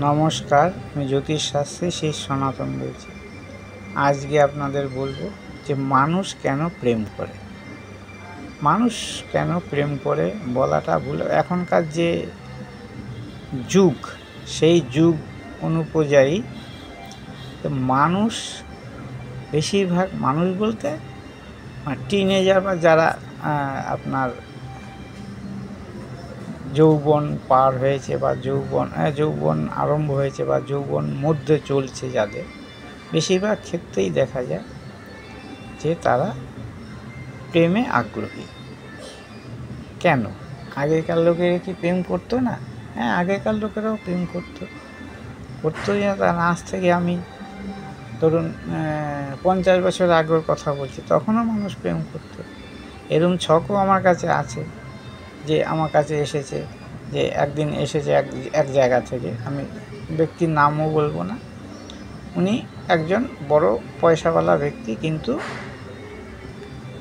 নমস্কার, আমি জ্যোতিষশাস্ত্রী শ্রী সনাতন বলছি। আজকে আপনাদের বলবো যে মানুষ কেন প্রেম করে। মানুষ কেন প্রেম করে বলাটা ভুল। এখনকার যে যুগ, সেই যুগ অনুযায়ী মানুষ, বেশিরভাগ মানুষ বলতে টিনেজার বা যারা আপনার যৌবন পার হয়েছে বা যৌবন আরম্ভ হয়েছে বা যৌবন মধ্যে চলছে, যাদের বেশিরভাগ ক্ষেত্রেই দেখা যায় যে তারা প্রেমে আগ্রহী। কেন? আগেকার লোকেরা কি প্রেম করতো না? হ্যাঁ, আগেকার লোকেরাও প্রেম করতো না। তার আজ থেকে আমি ধরুন 50 বছর আগের কথা বলছি, তখনও মানুষ প্রেম করতো। এরকম ছকও আমার কাছে আছে, যে আমার কাছে এসেছে, যে একদিন এসেছে এক জায়গা থেকে, আমি ব্যক্তির নামও বলবো না, উনি একজন বড় পয়সাওয়ালা ব্যক্তি, কিন্তু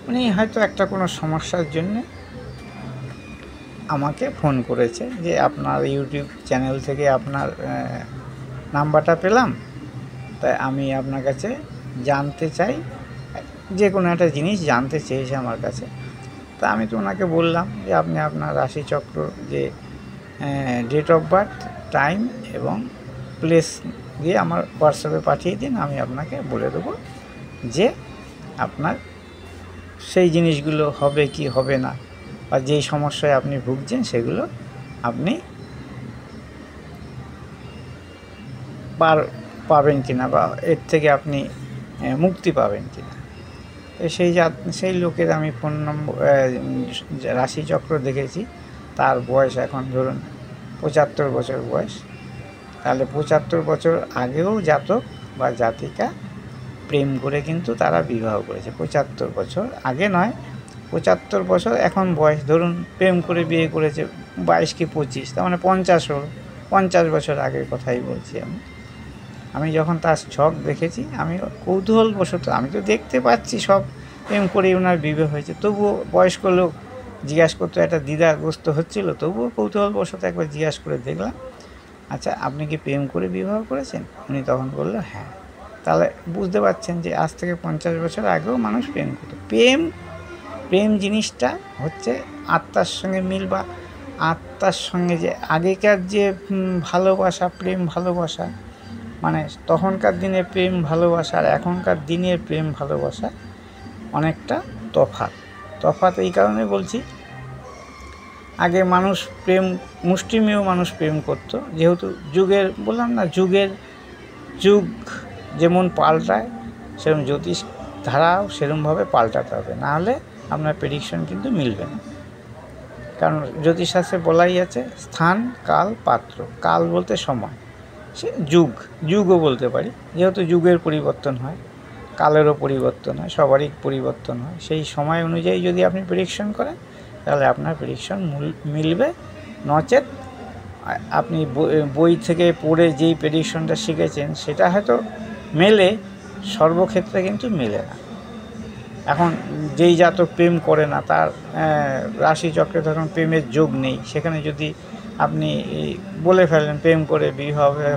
উনি হয়তো একটা কোনো সমস্যার জন্যে আমাকে ফোন করেছে যে আপনার ইউটিউব চ্যানেল থেকে আপনার নাম্বারটা পেলাম, তাই আমি আপনার কাছে জানতে চাই, যে কোনো একটা জিনিস জানতে চেয়েছে আমার কাছে। তা আমি তো ওনাকে বললাম যে আপনি আপনার রাশিচক্র, যে ডেট অফ বার্থ, টাইম এবং প্লেস দিয়ে আমার হোয়াটসঅ্যাপে পাঠিয়ে দিন, আমি আপনাকে বলে দেবো যে আপনার সেই জিনিসগুলো হবে কি হবে না, বা যেই সমস্যায় আপনি ভুগছেন সেগুলো আপনি পাবেন কিনা, বা এর থেকে আপনি মুক্তি পাবেন কিনা। সেই লোকের আমি ফোন নম্বর, রাশিচক্র দেখেছি। তার বয়স এখন ধরুন 75 বছর বয়স। তাহলে 75 বছর আগেও জাতক বা জাতিকা প্রেম করে কিন্তু তারা বিবাহ করেছে। 75 বছর আগে নয়, 75 বছর এখন বয়স, ধরুন প্রেম করে বিয়ে করেছে 22 কি 25, তার মানে 50 বছর আগের কথাই বলছি আমি যখন তার ছক দেখেছি, আমি কৌতূহলবশত, আমি তো দেখতে পাচ্ছি সব প্রেম করেই ওনার বিবাহ হয়েছে, তবুও বয়স্ক লোক জিজ্ঞাসা করতে একটা দ্বিধাগ্রস্ত হচ্ছিল, তবুও কৌতূহলবশত একবার জিজ্ঞাসা করে দেখলাম, আচ্ছা আপনি কি প্রেম করে বিবাহ করেছেন? উনি তখন বললো হ্যাঁ। তাহলে বুঝতে পারছেন যে আজ থেকে 50 বছর আগেও মানুষ প্রেম করত। প্রেম জিনিসটা হচ্ছে আত্মার সঙ্গে মিল, বা আত্মার সঙ্গে যে আগেকার যে ভালোবাসা, প্রেম ভালোবাসা, মানে তখনকার দিনে প্রেম ভালোবাসা আর এখনকার দিনের প্রেম ভালোবাসা অনেকটা তফাৎ। এই কারণে বলছি, আগে মানুষ মুষ্টিমেয় মানুষ প্রেম করত, যেহেতু বললাম না, যুগ যেমন পাল্টায়, সেরকম জ্যোতিষ ধারাও সেরকমভাবে পাল্টাতে হবে, নাহলে আপনার প্রেডিকশন কিন্তু মিলবে না। কারণ জ্যোতিষশাস্ত্রে বলাই আছে স্থান, কাল, পাত্র। কাল বলতে সময়, সে যুগও বলতে পারি, যেহেতু যুগের পরিবর্তন হয়, কালেরও পরিবর্তন হয়, সবারই পরিবর্তন হয়। সেই সময় অনুযায়ী যদি আপনি প্রেডিকশন করেন, তাহলে আপনার প্রেডিকশন মিলবে। নচেত আপনি বই থেকে পড়ে যেই প্রেডিকশনটা শিখেছেন সেটা হয়তো মেলে, সর্বক্ষেত্রে কিন্তু মেলে না। এখন যেই জাতক প্রেম করে না, তার রাশিচক্রে ধরুন প্রেমের যোগ নেই, সেখানে যদি আপনি বলে ফেলেন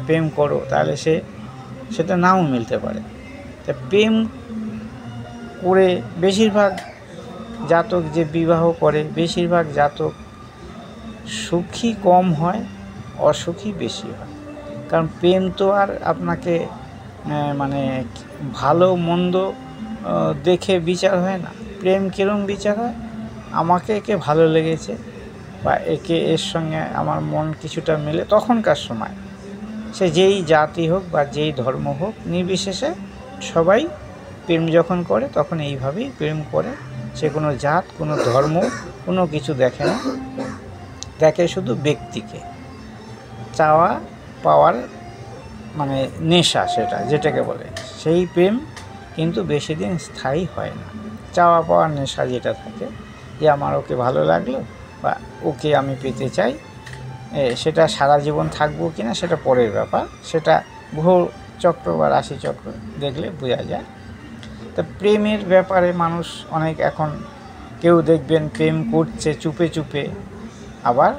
প্রেম করো, তাহলে সেটা নাও মিলতে পারে। তা প্রেম করে বেশিরভাগ জাতক যে বিবাহ করে, বেশিরভাগ জাতক সুখী কম হয়, অসুখী বেশি হয়। কারণ প্রেম তো আর আপনাকে মানে ভালো মন্দ দেখে বিচার হয় না। প্রেম কীরকম বিচার হয়? আমাকে একে ভালো লেগেছে, বা এর সঙ্গে আমার মন কিছুটা মেলে, তখনকার সময় সে যেই জাতি হোক বা যেই ধর্ম হোক, নির্বিশেষে সবাই প্রেম যখন করে তখন এইভাবেই প্রেম করে। সে কোনো জাত, কোনো ধর্ম, কোনো কিছু দেখে না, দেখে শুধু ব্যক্তিকে। চাওয়া পাওয়ার মানে নেশা, যেটাকে বলে, সেই প্রেম কিন্তু বেশি দিন স্থায়ী হয় না। চাওয়া পাওয়ার নেশা যেটা থাকে, যে আমার ওকে ভালো লাগলো বা ওকে আমি পেতে চাই, সেটা সারা জীবন থাকবো কিনা সেটা পরের ব্যাপার, সেটা গ্রহচক্র বা রাশিচক্র দেখলে বোঝা যায়। তা প্রেমের ব্যাপারে মানুষ অনেক, এখন কেউ দেখবেন প্রেম করছে চুপে চুপে, আবার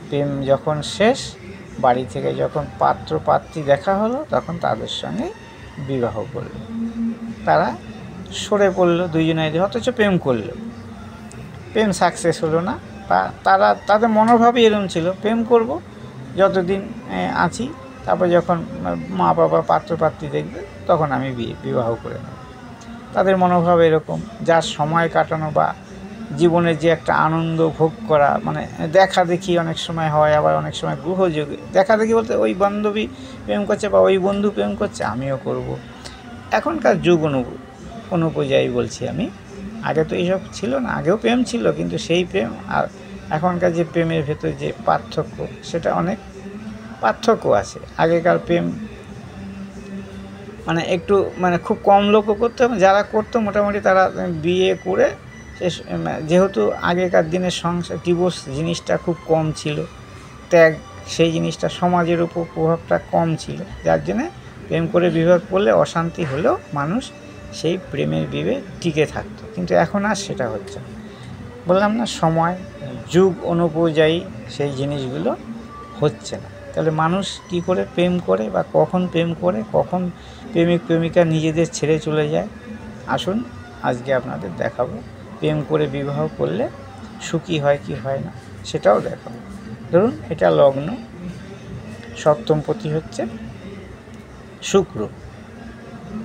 প্রেম যখন শেষ বাড়ি থেকে যখন পাত্র পাত্রী দেখা হলো তখন তাদের সঙ্গে বিবাহ করল। তারা সরে পড়ল দুইজনে, অথচ প্রেম করল, প্রেম সাকসেস হলো না। বা তাদের মনোভাবই এরকম ছিল, প্রেম করব যতদিন আছি, তারপর যখন মা বাবা পাত্রপাত্রী দেখবে তখন আমি বিবাহ করে নেব। তাদের মনোভাব এরকম। যার সময় কাটানো বা জীবনের যে একটা আনন্দ ভোগ করা, মানে দেখা দেখি অনেক সময় হয়, আবার অনেক সময় গ্রহযোগে দেখা দেখি বলতে ওই বান্ধবী প্রেম করছে বা ওই বন্ধু প্রেম করছে, আমিও করব। এখনকার যুগ অনুপযায়ী বলছি আমি। আগে তো এইসব ছিল না, আগেও প্রেম ছিল, কিন্তু সেই প্রেম আর এখনকার যে প্রেমের ভেতর যে পার্থক্য, সেটা অনেক পার্থক্য আছে। আগেকার প্রেম মানে একটু মানে খুব কম লোকও করতো, যারা করতো মোটামুটি তারা বিয়ে করে যেহেতু আগেকার দিনের সংসার ডিভোর্স জিনিসটা খুব কম ছিল, ত্যাগ সেই জিনিসটা সমাজের উপর প্রভাবটা কম ছিল, যার জন্যে প্রেম করে বিবাহ করলে অশান্তি হলেও মানুষ সেই প্রেমের বিবে টিকে থাকতো। কিন্তু এখন আর সেটা হচ্ছে না। বললাম না, সময় যুগ অনুযায়ী সেই জিনিসগুলো হচ্ছে না। তাহলে মানুষ কি করে প্রেম করে বা কখন প্রেম করে, কখন প্রেমিক প্রেমিকা নিজেদের ছেড়ে চলে যায়, আসুন আজকে আপনাদের দেখাবো। প্রেম করে বিবাহ করলে সুখী হয় কি হয় না সেটাও দেখাবো। ধরুন এটা লগ্ন, সপ্তমপতি হচ্ছে শুক্র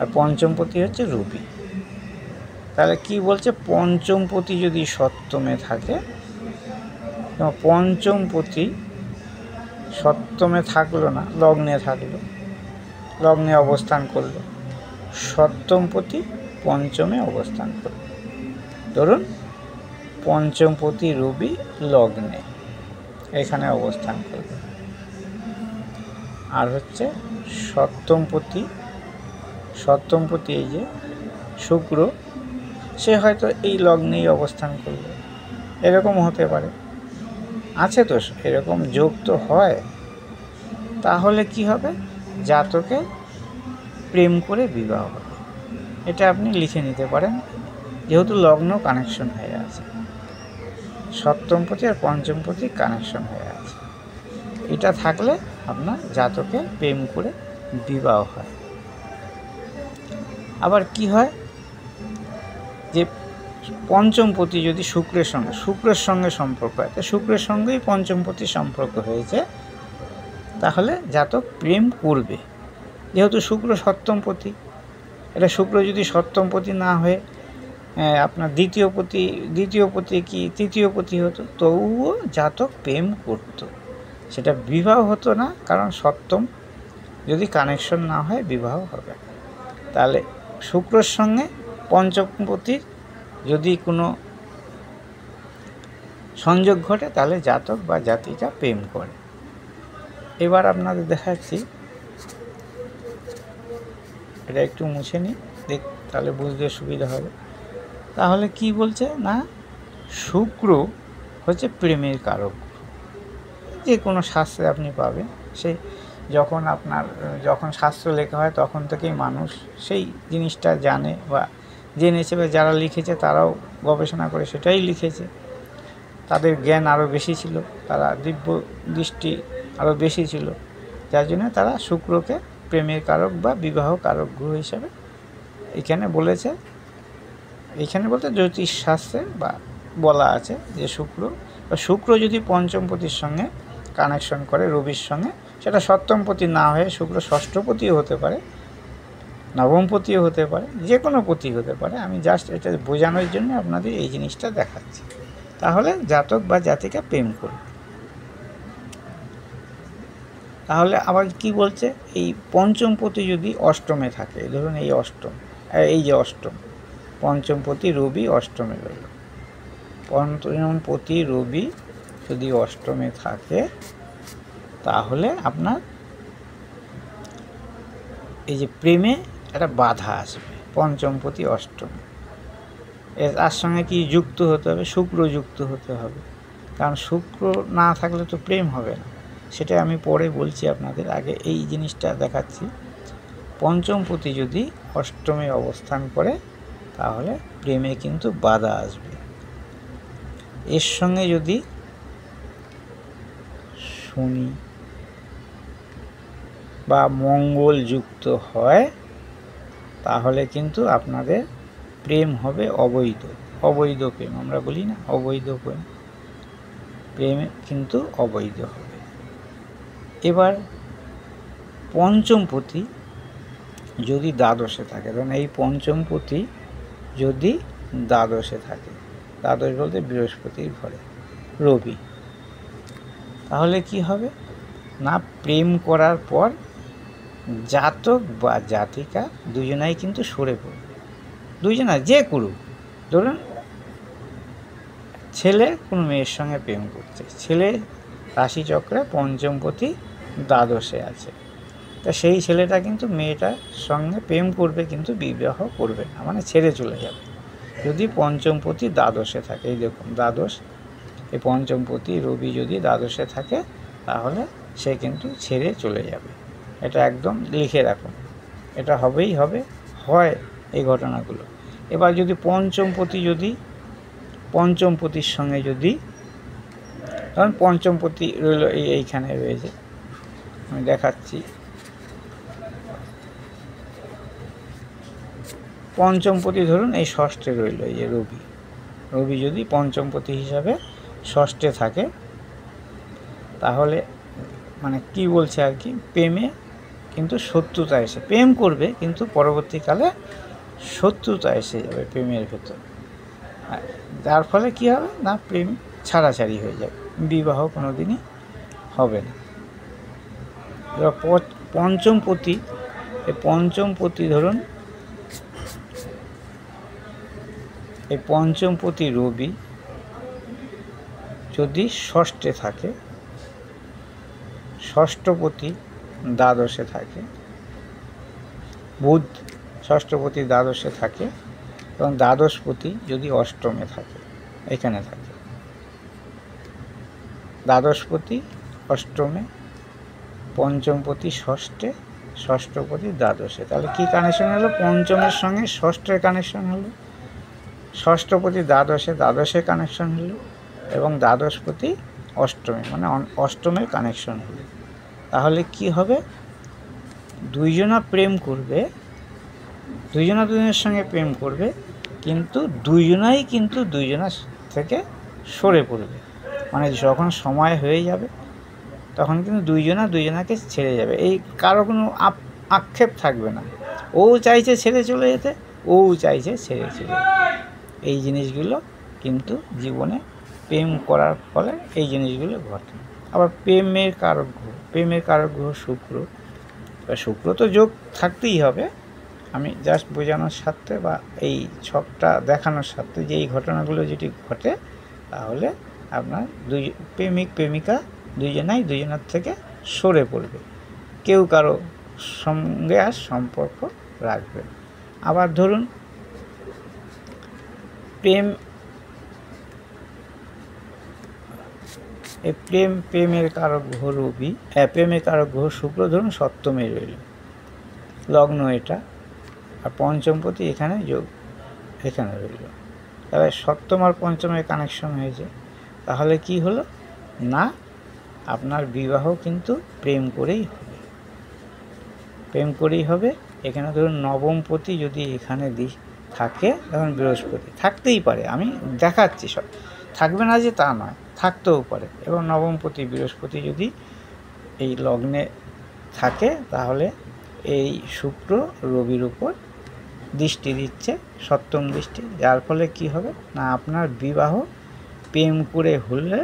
আর পঞ্চমপতি হচ্ছে রবি। তাহলে কি বলছে, পঞ্চমপতি যদি সপ্তমে থাকে, পঞ্চমপতি সপ্তমে থাকলো না, লগ্নে থাকলো, লগ্নে অবস্থান করলো, সপ্তমপতি পঞ্চমে অবস্থান করলো। ধরুন পঞ্চমপতি রবি লগ্নে এখানে অবস্থান করবে, আর হচ্ছে সপ্তমপতি এই যে শুক্র, সে হয়তো এই লগ্নেই অবস্থান করবে। এরকম হতে পারে, আছে তো এরকম যোগ তো হয়। তাহলে কি হবে, জাতকে প্রেম করে বিবাহ হবে। এটা আপনি লিখে নিতে পারেন, যেহেতু লগ্ন কানেকশন হয়ে আছে, সপ্তমপতি আর পঞ্চমপতি কানেকশন হয়ে আছে, এটা থাকলে আপনার জাতকে প্রেম করে বিবাহ হয়। আবার কি হয় যে পঞ্চমপতি যদি শুক্রের সঙ্গে সম্পর্ক হয়, তো শুক্রের সঙ্গেই পঞ্চমপতির সম্পর্ক হয়েছে, তাহলে জাতক প্রেম করবে। যেহেতু শুক্র সপ্তমপতি, এটা শুক্র যদি সপ্তমপতি না হয়ে আপনার দ্বিতীয়পতি কি তৃতীয়পতি হতো, তবুও জাতক প্রেম করত, সেটা বিবাহ হতো না, কারণ সপ্তম যদি কানেকশন না হয় বিবাহ হবে না। তাহলে শুক্রের সঙ্গে পঞ্চমপতির যদি কোনো সংযোগ ঘটে, তাহলে জাতক বা জাতিকা প্রেম করে। এবার আপনাদের দেখাচ্ছি, এটা একটু মুছে নিই, তাহলে বুঝতে সুবিধা হবে। তাহলে কি বলছে না, শুক্র হচ্ছে প্রেমের কারক। যে কোনো শাস্ত্রে আপনি পাবেন, সেই যখন শাস্ত্র লেখা হয় তখন থেকেই মানুষ সেই জিনিসটা জানে বা জেনেছে, বা যারা লিখেছে তারাও গবেষণা করে সেটাই লিখেছে। তাদের জ্ঞান আরও বেশি ছিল, তারা দিব্য দৃষ্টি আরও বেশি ছিল, যার জন্য তারা শুক্রকে প্রেমের কারক বা বিবাহ কারক গ্রহ হিসাবে এখানে বলেছে। এখানে বলতে জ্যোতিষ শাস্ত্রে বা বলা আছে যে শুক্র যদি পঞ্চমপতির সঙ্গে কানেকশন করে রবির সঙ্গে, সেটা সপ্তমপতি না হয়ে শুক্র ষষ্ঠপতিও হতে পারে, নবমপতিও হতে পারে, যে কোনো পতি হতে পারে। আমি জাস্ট এটা বোঝানোর জন্য আপনাদের এই জিনিসটা দেখাচ্ছি। তাহলে জাতক বা জাতিকা প্রেম করবে। তাহলে আবার কি বলছে, এই পঞ্চমপতি যদি অষ্টমে থাকে, ধরুন এই যে অষ্টম, পঞ্চমপতি রবি অষ্টমে রইল, পঞ্চমপতি রবি যদি অষ্টমে থাকে, তাহলে আপনার এই যে প্রেমে একটা বাধা আসবে। পঞ্চমপতি অষ্টমে, তার সঙ্গে কি যুক্ত হতে হবে, শুক্র যুক্ত হতে হবে, কারণ শুক্র না থাকলে তো প্রেম হবে না। সেটা আমি পরে বলছি আপনাদের, আগে এই জিনিসটা দেখাচ্ছি। পঞ্চমপতি যদি অষ্টমে অবস্থান করে, তাহলে প্রেমে কিন্তু বাধা আসবে। এর সঙ্গে যদি শনি বা মঙ্গলযুক্ত হয়, তাহলে কিন্তু আপনাদের প্রেম হবে অবৈধ। অবৈধ প্রেম আমরা বলি না, অবৈধ প্রেম, প্রেম কিন্তু অবৈধ হবে। এবার পঞ্চমপতি যদি দ্বাদশে থাকে, ধরুন এই পঞ্চমপতি যদি দ্বাদশে থাকে, দ্বাদশ বলতে বৃহস্পতির ঘরে রবি, তাহলে কি হবে না, প্রেম করার পর জাতক বা জাতিকা দুজনাই কিন্তু সরে পড়বে। দুজনা যে করুক, ধরুন ছেলে কোনো মেয়ের সঙ্গে প্রেম করছে, ছেলে রাশিচক্রে পঞ্চমপতি দ্বাদশে আছে, তা সেই ছেলেটা কিন্তু মেয়েটার সঙ্গে প্রেম করবে কিন্তু বিবাহ করবে না, মানে ছেড়ে চলে যাবে যদি পঞ্চমপতি দ্বাদশে থাকে। এই দেখুন দ্বাদশ, এই পঞ্চমপতি রবি যদি দ্বাদশে থাকে তাহলে সে কিন্তু ছেড়ে চলে যাবে। এটা একদম লিখে রাখুন, এটা হবেই হবে, হয় এই ঘটনাগুলো। এবার যদি পঞ্চমপতির সঙ্গে যদি, ধরুন পঞ্চমপতি রইল এইখানে রয়েছে, আমি দেখাচ্ছি, পঞ্চমপতি ধরুন এই ষষ্ঠে রইল, এই যে রবি যদি পঞ্চমপতি হিসাবে ষষ্ঠে থাকে, তাহলে মানে কি বলছে আর কি, প্রেমে কিন্তু শত্রুতা এসে, প্রেম করবে কিন্তু পরবর্তীকালে শত্রুতা এসে যাবে প্রেমের ভেতর, যার ফলে কি হবে না, প্রেম ছাড়াছাড়ি হয়ে যাবে, বিবাহ কোনোদিনই হবে না। এবার পঞ্চমপতি, এই পঞ্চমপতি ধরুন এই পঞ্চমপতি রবি যদি ষষ্ঠে থাকে, ষষ্ঠপতি দ্বাদশে থাকে, বুধ ষষ্ঠপতি দ্বাদশে থাকে, এবং দ্বাদশপতি যদি অষ্টমে থাকে, এখানে থাকে, দ্বাদশপতি অষ্টমে, পঞ্চমপতি ষষ্ঠে, ষষ্ঠপতি দ্বাদশে, তাহলে কি কানেকশন হলো, পঞ্চমের সঙ্গে ষষ্ঠের কানেকশন হলো, ষষ্ঠপতি দ্বাদশে, দ্বাদশের কানেকশন হলো, এবং দ্বাদশপতি অষ্টমে, মানে অষ্টমের কানেকশন হলো। তাহলে কি হবে, দুইজনা প্রেম করবে, দুইজনা দুজনের সঙ্গে প্রেম করবে, কিন্তু দুইজনাই কিন্তু দুইজনার থেকে সরে পড়বে, মানে যখন সময় হয়ে যাবে তখন কিন্তু দুইজনা দুইজনাকে ছেড়ে যাবে, এই কারো কোনো আক্ষেপ থাকবে না, ও চাইছে ছেড়ে চলে যেতে, ও চাইছে ছেড়ে চলে যেতে। এই জিনিসগুলো কিন্তু জীবনে প্রেম করার ফলে এই জিনিসগুলো ঘটে। আবার প্রেমের কারক গ্রহ শুক্র, শুক্র তো যোগ থাকতেই হবে, আমি জাস্ট বোঝানোর স্বার্থে বা এই ছকটা দেখানোর স্বার্থে যে এই ঘটনাগুলো যদি ঘটে, তাহলে আপনার প্রেমিকা দুজনাই দুজনের থেকে সরে পড়বে, কেউ কারো সঙ্গে আর সম্পর্ক রাখবে। আবার ধরুন প্রেমের কারক গ্রহ রবি, প্রেমের কারক গ্রহ শুক্র ধরুন সপ্তমে রইল, লগ্ন এটা, আর পঞ্চমপতি এখানে যোগ এখানে রইল, তাহলে সপ্তম আর পঞ্চমের কানেকশন হয়েছে। তাহলে কি হলো না, আপনার বিবাহ কিন্তু প্রেম করেই হবে। এখানে ধরুন নবমপতি যদি এখানে থাকে, তখন বৃহস্পতি থাকতেই পারে, আমি দেখাচ্ছি, সব থাকবে না যে তা নয়, থাকতেও পারে। এবং নবমপতি বৃহস্পতি যদি এই লগ্নে থাকে, তাহলে এই শুক্র রবির উপর দৃষ্টি দিচ্ছে, সপ্তম দৃষ্টি, যার ফলে কি হবে না, আপনার বিবাহ প্রেম করে হলে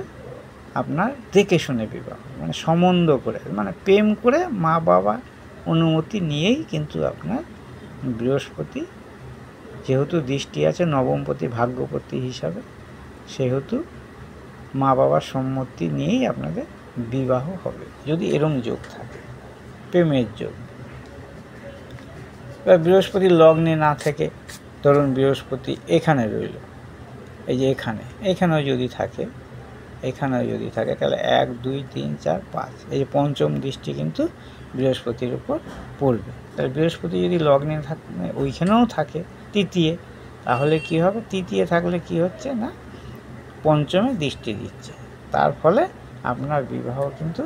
আপনার দেখে শুনে বিবাহ, মানে সম্বন্ধ করে, মানে প্রেম করে মা বাবা অনুমতি নিয়েই কিন্তু আপনার বৃহস্পতি যেহেতু দৃষ্টি আছে নবমপতি ভাগ্যপতি হিসাবে, সেহেতু মা বাবার সম্মতি নিয়েই আপনাদের বিবাহ হবে, যদি এরম যোগ থাকে, প্রেমের যোগ। এবার বৃহস্পতি লগ্নে না থেকে, ধরুন বৃহস্পতি এখানে রইল, এই যে এখানেও যদি থাকে, তাহলে 1 2 3 4 5, এই যে পঞ্চম দৃষ্টি কিন্তু বৃহস্পতির উপর পড়বে। তাহলে বৃহস্পতি যদি লগ্নে ওইখানেও থাকে তৃতীয়, তাহলে কি হবে, তৃতীয় থাকলে কি হচ্ছে না, পঞ্চমে দৃষ্টি দিচ্ছে, তার ফলে আপনার বিবাহ কিন্তু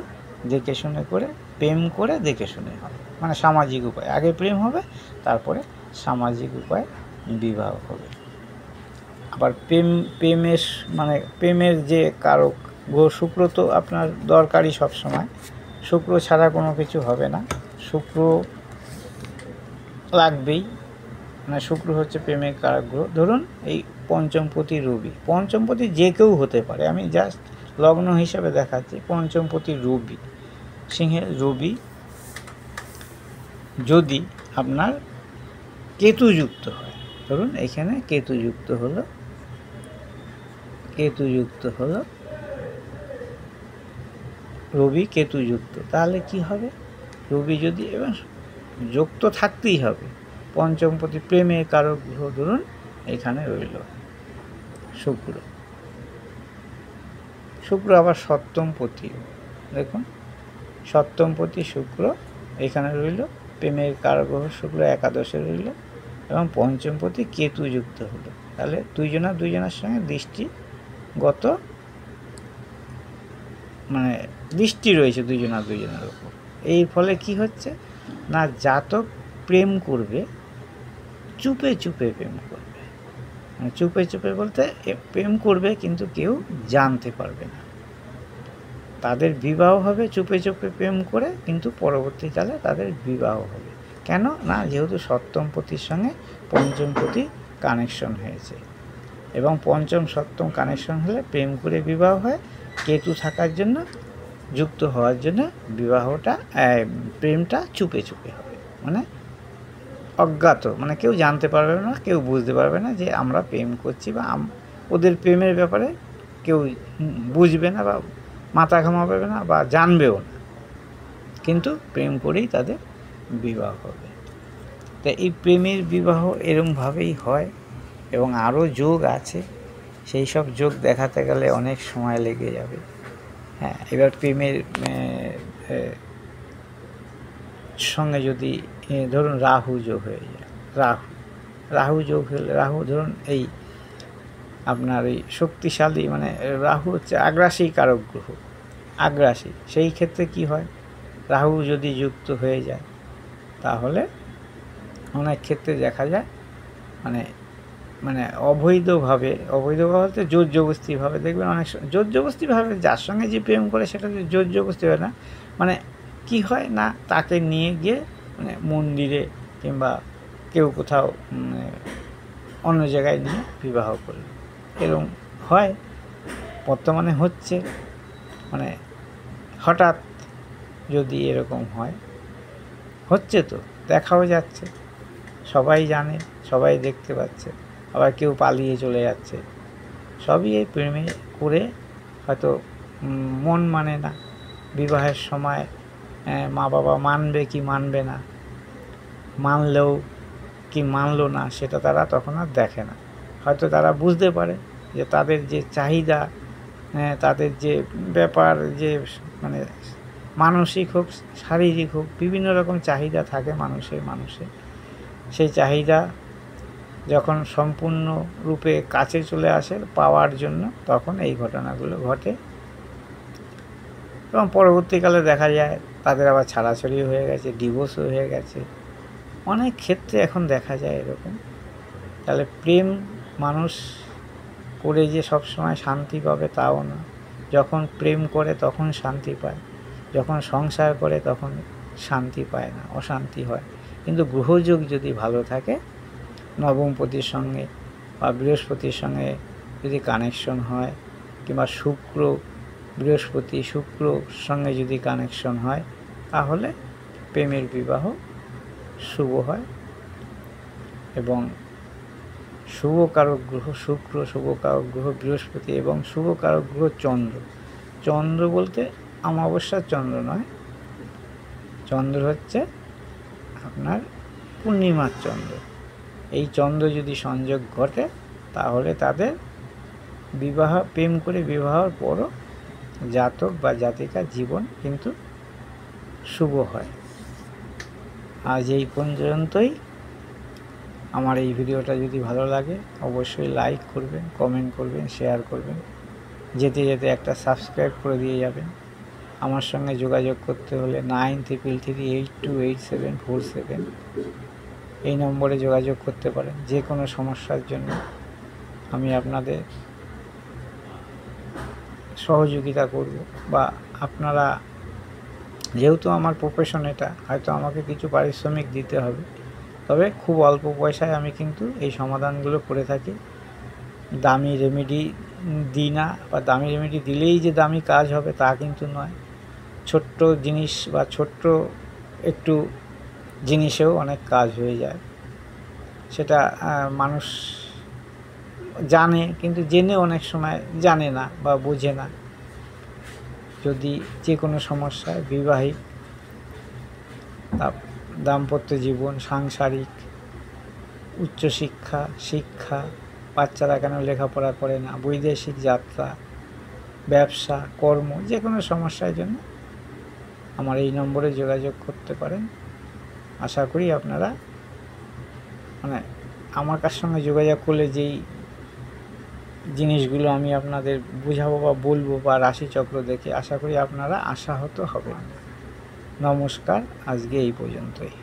দেখে শুনে করে প্রেম করে দেখে শুনে হবে, মানে সামাজিক উপায়। আগে প্রেম হবে, তারপরে সামাজিক উপায় বিবাহ হবে। আবার প্রেমের যে কারক গ্রহ শুক্র তো আপনার দরকারই সব সময়। শুক্র ছাড়া কোনো কিছু হবে না, শুক্র লাগবেই। মানে শুক্র হচ্ছে প্রেমের কারক গ্রহ। ধরুন এই পঞ্চমপতি রবি, পঞ্চমপতি যে কেউ হতে পারে, আমি জাস্ট লগ্ন হিসাবে দেখাচ্ছি। পঞ্চমপতি রবি, সিংহের রবি যদি আপনার কেতুযুক্ত হয়, ধরুন এখানে কেতুযুক্ত হলো রবি কেতুযুক্ত, তাহলে কি হবে? রবি যদি, এবং যোগ তো থাকতেই হবে, পঞ্চমপতি প্রেমের কারক গ্রহ ধরুন এখানে রইল শুক্র আবার সপ্তমপতি, দেখুন সপ্তমপতি শুক্র এখানে রইল, প্রেমের কারক গ্রহ শুক্র একাদশে রইল, এবং পঞ্চমপতি কেতুযুক্ত হলো। তাহলে দুইজনের সঙ্গে দৃষ্টিগত মানে দৃষ্টি রয়েছে দুইজনের উপর। এই ফলে কি হচ্ছে না, জাতক প্রেম করবে, চুপে চুপে প্রেম করবে। মানে চুপে চুপে বলতে প্রেম করবে কিন্তু কেউ জানতে পারবে না। তাদের বিবাহ হবে চুপে চুপে প্রেম করে, কিন্তু পরবর্তীকালে তাদের বিবাহ হবে। কেন না, যেহেতু সপ্তমপতির সঙ্গে পঞ্চমপতি কানেকশন হয়েছে, এবং পঞ্চম সপ্তম কানেকশন হলে প্রেম করে বিবাহ হয়। কেতু থাকার জন্য, যুক্ত হওয়ার জন্য প্রেমটা চুপে চুপে হবে, মানে অজ্ঞাত, মানে কেউ জানতে পারবে না, কেউ বুঝতে পারবে না যে আমরা প্রেম করছি, বা ওদের প্রেমের ব্যাপারে কেউ বুঝবে না, বা মাথা ঘামাবে না, বা জানবেও না, কিন্তু প্রেম করেই তাদের বিবাহ হবে। তাই এই প্রেমের বিবাহ এরমভাবেই হয়, এবং আরও যোগ আছে, সেই সব যোগ দেখাতে গেলে অনেক সময় লেগে যাবে। হ্যাঁ, এবার প্রেমের সঙ্গে যদি ধরুন রাহু যোগ হয়ে যায়, রাহু যোগ হলে, রাহু ধরুন এই আপনার এই শক্তিশালী, মানে রাহু হচ্ছে আগ্রাসী কারক গ্রহ, আগ্রাসী। সেই ক্ষেত্রে কি হয়, রাহু যদি যুক্ত হয়ে যায়, তাহলে অনেক ক্ষেত্রে দেখা যায় মানে অবৈধভাবে বলতে জোর জবস্তিভাবে, দেখবেন অনেক জোর জবস্তিভাবে যার সঙ্গে যে প্রেম করে সেটা জোর জবস্তি হয় না, মানে কি হয় না, তাকে নিয়ে গিয়ে মানে মন্দিরে কিংবা কেউ কোথাও অন্য জায়গায় নিয়ে বিবাহ করল, এরকম হয়, বর্তমানে হচ্ছে। মানে হঠাৎ যদি এরকম হয়, হচ্ছে তো, দেখাও যাচ্ছে, সবাই জানে, সবাই দেখতে পাচ্ছে, আবার কেউ পালিয়ে চলে যাচ্ছে, সবই এই প্রেমে করে হয়তো মন মানে না, বিবাহের সময় মা বাবা মানবে কি মানবে না, মানলেও কি মানলো না, সেটা তারা তখন আর দেখে না। হয়তো তারা বুঝতে পারে যে তাদের যে চাহিদা, তাদের যে ব্যাপার, যে মানে মানসিক হোক শারীরিক হোক, বিভিন্ন রকম চাহিদা থাকে মানুষের, সেই চাহিদা যখন সম্পূর্ণ রূপে কাছে চলে আসে পাওয়ার জন্য, তখন এই ঘটনাগুলো ঘটে, এবং পরবর্তীকালে দেখা যায় তাদের আবার ছাড়াছাড়ি হয়ে গেছে, ডিভোর্সও হয়ে গেছে, অনেক ক্ষেত্রে এখন দেখা যায় এরকম। তাহলে প্রেম মানুষ করে যে সবসময় শান্তি পাবে তাও না, যখন প্রেম করে তখন শান্তি পায়, যখন সংসার করে তখন শান্তি পায় না, অশান্তি হয়। কিন্তু গ্রহযোগ যদি ভালো থাকে, নবমপতির সঙ্গে বা বৃহস্পতির সঙ্গে যদি কানেকশন হয়, কিংবা শুক্রর সঙ্গে যদি কানেকশন হয়, তাহলে প্রেমের বিবাহ শুভ হয়। এবং শুভ কারক গ্রহ শুক্র, শুভ কারক গ্রহ বৃহস্পতি, এবং শুভ কারক গ্রহ চন্দ্র বলতে অমাবস্যার চন্দ্র নয়, চন্দ্র হচ্ছে আপনার পূর্ণিমার চন্দ্র। এই চন্দ্র যদি সংযোগ ঘটে, তাহলে তাদের প্রেম করে বিবাহের পরও জাতক বা জাতিকার জীবন কিন্তু শুভ হয়। আজ এই পর্যন্তই। আমার এই ভিডিওটা যদি ভালো লাগে, অবশ্যই লাইক করবেন, কমেন্ট করবেন, শেয়ার করবেন, যেতে যেতে একটা সাবস্ক্রাইব করে দিয়ে যাবেন। আমার সঙ্গে যোগাযোগ করতে হলে 9333828747 এই নম্বরে যোগাযোগ করতে পারেন। যে কোনো সমস্যার জন্য আমি আপনাদের সহযোগিতা করব, বা আপনারা, যেহেতু আমার প্রফেশন এটা, হয়তো আমাকে কিছু পারিশ্রমিক দিতে হবে, তবে খুব অল্প পয়সায় আমি কিন্তু এই সমাধানগুলো করে থাকি। দামি রেমেডি দিই না, বা দামি রেমেডি দিলেই যে দামি কাজ হবে তা কিন্তু নয়। ছোট্ট জিনিস বা ছোট্ট একটু জিনিসেও অনেক কাজ হয়ে যায়। সেটা মানুষ জানে, কিন্তু জেনে অনেক সময় জানে না বা বোঝে না। যদি যে কোনো সমস্যায়, বিবাহিক, দাম্পত্য জীবন, সাংসারিক, উচ্চশিক্ষা, শিক্ষা, বাচ্চারা কেন লেখাপড়া করে না, বৈদেশিক যাত্রা, ব্যবসা, কর্ম, যে কোনো সমস্যার জন্য আমার এই নম্বরে যোগাযোগ করতে পারেন। আশা করি আপনারা আমার কাছ সঙ্গে যোগাযোগ করলে যেই জিনিসগুলো আমি আপনাদের বোঝাবো বা বলবো বা রাশিচক্র দেখে, আশা করি আপনারা আশাহত হবেন। নমস্কার, আজকে এই পর্যন্তই।